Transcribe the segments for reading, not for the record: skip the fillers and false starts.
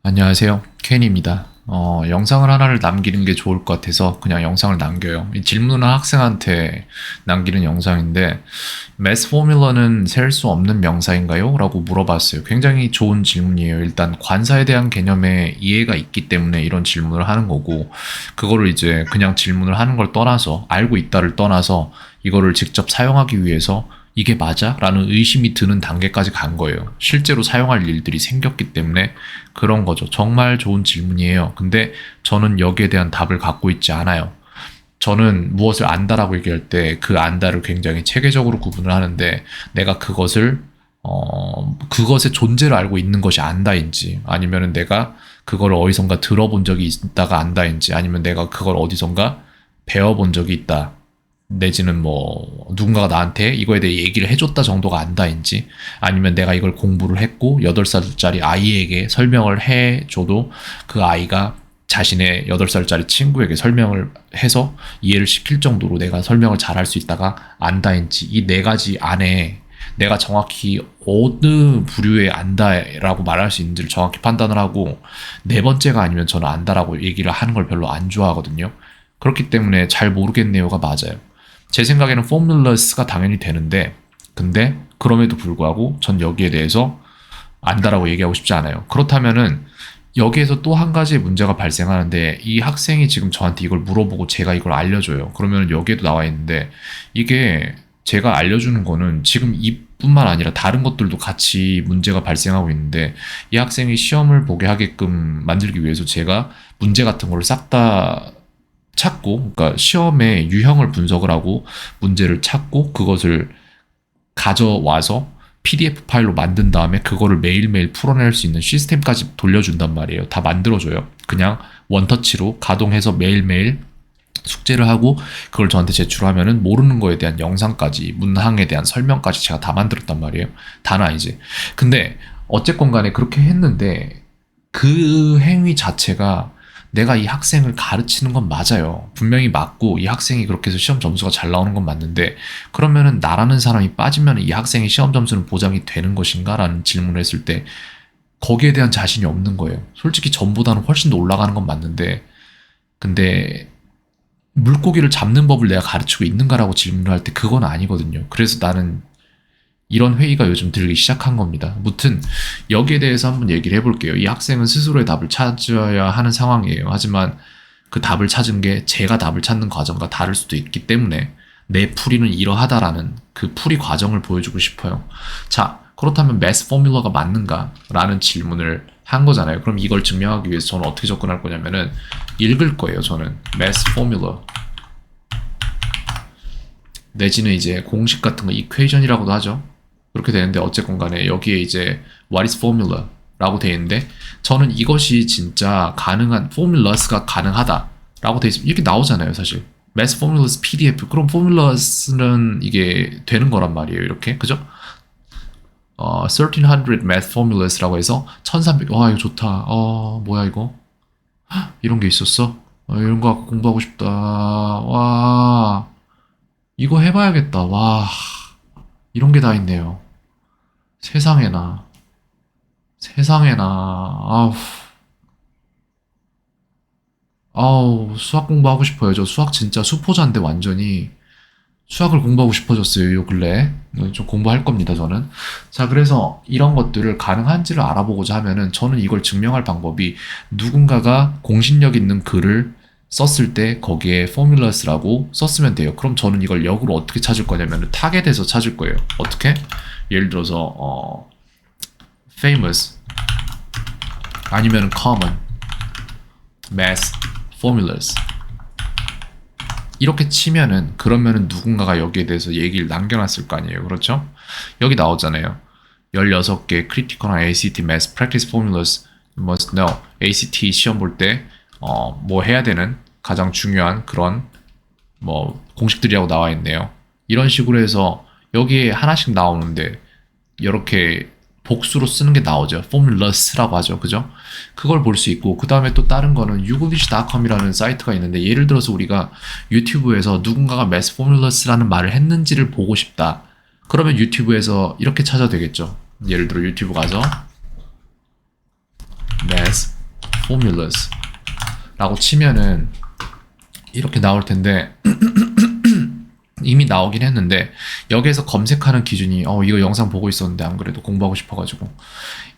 안녕하세요. 켄입니다. 영상을 하나를 남기는 게 좋을 것 같아서 그냥 영상을 남겨요. 이 질문은 학생한테 남기는 영상인데, 매스 포뮬러는 셀 수 없는 명사인가요? 라고 물어봤어요. 굉장히 좋은 질문이에요. 일단 관사에 대한 개념에 이해가 있기 때문에 이런 질문을 하는 거고, 그거를 이제 그냥 질문을 하는 걸 떠나서, 알고 있다를 떠나서 이거를 직접 사용하기 위해서 이게 맞아? 라는 의심이 드는 단계까지 간 거예요. 실제로 사용할 일들이 생겼기 때문에 그런 거죠. 정말 좋은 질문이에요. 근데 저는 여기에 대한 답을 갖고 있지 않아요. 저는 무엇을 안다라고 얘기할 때 그 안다를 굉장히 체계적으로 구분을 하는데, 내가 그것의 존재를 알고 있는 것이 안다인지, 아니면은 내가 그걸 어디선가 들어본 적이 있다가 안다인지, 아니면 내가 그걸 어디선가 배워본 적이 있다, 내지는 뭐 누군가가 나한테 이거에 대해 얘기를 해줬다 정도가 안다인지, 아니면 내가 이걸 공부를 했고 8살짜리 아이에게 설명을 해줘도 그 아이가 자신의 8살짜리 친구에게 설명을 해서 이해를 시킬 정도로 내가 설명을 잘할 수 있다가 안다인지, 이 네 가지 안에 내가 정확히 어느 부류의 안다라고 말할 수 있는지를 정확히 판단을 하고, 네 번째가 아니면 저는 안다라고 얘기를 하는 걸 별로 안 좋아하거든요. 그렇기 때문에 잘 모르겠네요가 맞아요. 제 생각에는 formless가 당연히 되는데, 근데 그럼에도 불구하고 전 여기에 대해서 안다라고 얘기하고 싶지 않아요. 그렇다면은 여기에서 또 한 가지 문제가 발생하는데, 이 학생이 지금 저한테 이걸 물어보고 제가 이걸 알려줘요. 그러면 여기에도 나와 있는데, 이게 제가 알려주는 거는 지금 이뿐만 아니라 다른 것들도 같이 문제가 발생하고 있는데, 이 학생이 시험을 보게 하게끔 만들기 위해서 제가 문제 같은 거를 싹 다 찾고, 그러니까 시험의 유형을 분석을 하고 문제를 찾고 그것을 가져와서 PDF 파일로 만든 다음에 그거를 매일매일 풀어낼 수 있는 시스템까지 돌려준단 말이에요. 다 만들어줘요. 그냥 원터치로 가동해서 매일매일 숙제를 하고 그걸 저한테 제출하면은 모르는 거에 대한 영상까지, 문항에 대한 설명까지 제가 다 만들었단 말이에요. 다는 아니지. 근데 어쨌건 간에 그렇게 했는데, 그 행위 자체가 내가 이 학생을 가르치는 건 맞아요. 분명히 맞고 이 학생이 그렇게 해서 시험 점수가 잘 나오는 건 맞는데, 그러면은 나라는 사람이 빠지면 이 학생의 시험 점수는 보장이 되는 것인가? 라는 질문을 했을 때 거기에 대한 자신이 없는 거예요. 솔직히 전보다는 훨씬 더 올라가는 건 맞는데, 근데 물고기를 잡는 법을 내가 가르치고 있는가라고 질문을 할 때 그건 아니거든요. 그래서 나는 이런 회의가 요즘 들기 시작한 겁니다. 무튼 여기에 대해서 한번 얘기를 해볼게요. 이 학생은 스스로의 답을 찾아야 하는 상황이에요. 하지만 그 답을 찾은 게 제가 답을 찾는 과정과 다를 수도 있기 때문에 내 풀이는 이러하다라는 그 풀이 과정을 보여주고 싶어요. 자, 그렇다면 매스 포뮬러가 맞는가? 라는 질문을 한 거잖아요. 그럼 이걸 증명하기 위해서 저는 어떻게 접근할 거냐면은 읽을 거예요. 저는 매스 포뮬러 내지는 이제 공식 같은 거 이퀘이션이라고도 하죠. 그렇게 되는데, 어쨌건 간에 여기에 이제 what is formula 라고 되어 있는데, 저는 이것이 진짜 가능한, formulas가 가능하다 라고 되어 있으면 이렇게 나오잖아요. 사실 math formulas PDF, 그럼 formulas는 이게 되는 거란 말이에요. 이렇게, 그죠? 1300 math formulas라고 해서 1300, 와 이거 좋다. 뭐야 이거, 이런 게 있었어? 이런 거 공부하고 싶다. 와, 이거 해봐야겠다. 와, 이런 게 다 있네요. 세상에나, 세상에나, 수학 공부하고 싶어요. 저 수학 진짜 수포자인데 완전히 수학을 공부하고 싶어졌어요, 요 근래. 좀 공부할 겁니다, 저는. 자, 그래서 이런 것들을 가능한지를 알아보고자 하면은 저는 이걸 증명할 방법이, 누군가가 공신력 있는 글을 썼을 때 거기에 formulas라고 썼으면 돼요. 그럼 저는 이걸 역으로 어떻게 찾을 거냐면 타겟에서 찾을 거예요. 어떻게? 예를 들어서 famous 아니면 common math formulas 이렇게 치면은, 그러면은 누군가가 여기에 대해서 얘기를 남겨놨을 거 아니에요. 그렇죠? 여기 나오잖아요. 16개 크리티컬한 ACT Math Practice Formulas you must know. ACT 시험 볼 때 뭐 해야 되는 가장 중요한 그런 뭐 공식들이라고 나와 있네요. 이런 식으로 해서 여기에 하나씩 나오는데 이렇게 복수로 쓰는 게 나오죠. formulas라고 하죠. 그죠? 그걸 볼 수 있고, 그 다음에 또 다른 거는 youglish.com이라는 사이트가 있는데, 예를 들어서 우리가 유튜브에서 누군가가 math formulas라는 말을 했는지를 보고 싶다. 그러면 유튜브에서 이렇게 찾아도 되겠죠. 예를 들어 유튜브 가서 math formulas 라고 치면은 이렇게 나올 텐데 이미 나오긴 했는데 여기에서 검색하는 기준이 이거 영상 보고 있었는데 안 그래도 공부하고 싶어가지고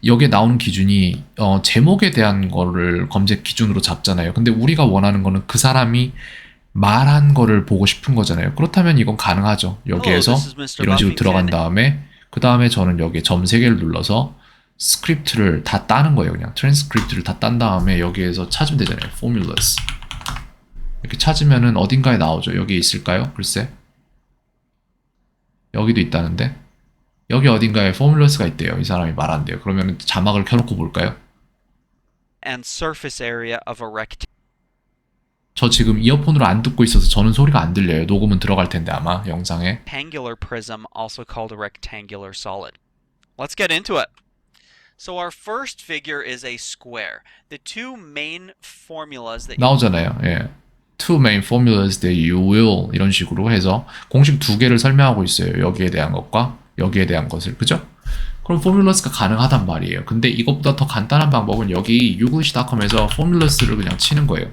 여기에 나오는 기준이 제목에 대한 거를 검색 기준으로 잡잖아요. 근데 우리가 원하는 거는 그 사람이 말한 거를 보고 싶은 거잖아요. 그렇다면 이건 가능하죠. 여기에서 이런 식으로 들어간 다음에 그 다음에 저는 여기에 점 3개를 눌러서 스크립트를 다 따는 거예요. 그냥 트랜스크립트를 다 딴 다음에 여기에서 찾으면 되잖아요. formulas 이렇게 찾으면은 어딘가에 나오죠. 여기 있을까요? 글쎄 여기도 있다는데 여기 어딘가에 formulas가 있대요. 이 사람이 말한대요. 그러면 자막을 켜놓고 볼까요? And surface area of a 저 지금 이어폰으로 안 듣고 있어서 저는 소리가 안 들려요. 녹음은 들어갈 텐데 아마 영상에. rectangular prism, also called a rectangular solid. Let's get into it. So our first figure is a square. The two main formulas that 나오잖아요. 예. Two main formulas that you will 이런 식으로 해서 공식 2개를 설명하고 있어요. 여기에 대한 것과 여기에 대한 것을. 그죠? 그럼 formulas가 가능하단 말이에요. 근데 이것보다 더 간단한 방법은 여기 youglishcom에서 formulas를 그냥 치는 거예요.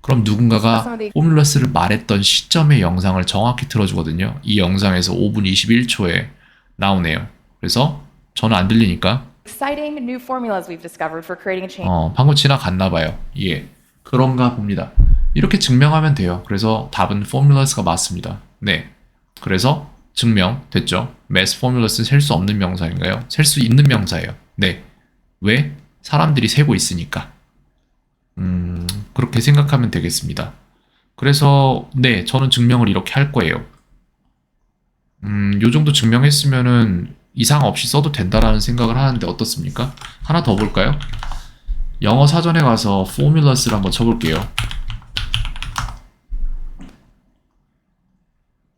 그럼 누군가가 formulas를 말했던 시점의 영상을 정확히 틀어주거든요. 이 영상에서 5분 21초에 나오네요. 그래서 저는 안 들리니까 Exciting new formulas we've discovered for creating a chain. 방금 지나갔나 봐요. 예. 그런가 봅니다. 이렇게 증명하면 돼요. 그래서 답은 formulas가 맞습니다. 네. 그래서 증명됐죠. mass formulas는 셀 수 없는 명사인가요? 셀 수 있는 명사예요. 네. 왜? 사람들이 세고 있으니까. 그렇게 생각하면 되겠습니다. 그래서 네, 저는 증명을 이렇게 할 거예요. 요 정도 증명했으면은 이상 없이 써도 된다라는 생각을 하는데 어떻습니까? 하나 더 볼까요? 영어 사전에 가서 formulas를 한번 쳐볼게요.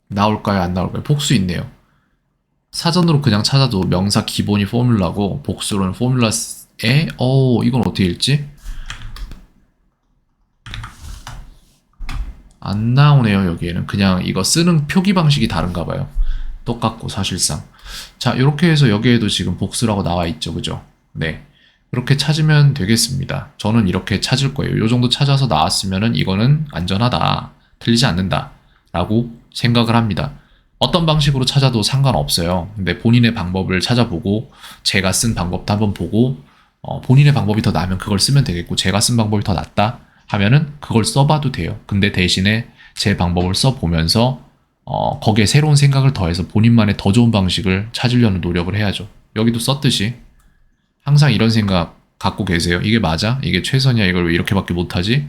나올까요? 안 나올까요? 복수 있네요. 사전으로 그냥 찾아도 명사 기본이 formula고 복수로는 formulas에 이건 어떻게 읽지? 안 나오네요. 여기에는 그냥 이거 쓰는 표기 방식이 다른가 봐요. 똑같고 사실상. 자, 이렇게 해서 여기에도 지금 복수라고 나와 있죠. 그죠? 네. 이렇게 찾으면 되겠습니다. 저는 이렇게 찾을 거예요. 이 정도 찾아서 나왔으면은 이거는 안전하다. 틀리지 않는다. 라고 생각을 합니다. 어떤 방식으로 찾아도 상관없어요. 근데 본인의 방법을 찾아보고 제가 쓴 방법도 한번 보고 본인의 방법이 더 나으면 그걸 쓰면 되겠고 제가 쓴 방법이 더 낫다 하면은 그걸 써봐도 돼요. 근데 대신에 제 방법을 써보면서 거기에 새로운 생각을 더해서 본인만의 더 좋은 방식을 찾으려는 노력을 해야죠. 여기도 썼듯이 항상 이런 생각 갖고 계세요. 이게 맞아? 이게 최선이야? 이걸 왜 이렇게밖에 못하지?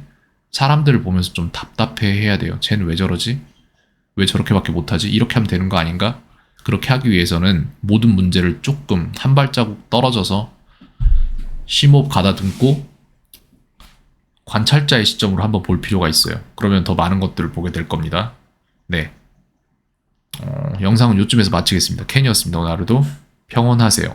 사람들을 보면서 좀 답답해 해야 돼요. 쟤는 왜 저러지? 왜 저렇게밖에 못하지? 이렇게 하면 되는 거 아닌가? 그렇게 하기 위해서는 모든 문제를 조금 한 발자국 떨어져서 심호흡 가다듬고 관찰자의 시점으로 한번 볼 필요가 있어요. 그러면 더 많은 것들을 보게 될 겁니다. 네. 영상은 요쯤에서 마치겠습니다. 켄이었습니다. 오늘 하루도 평온하세요.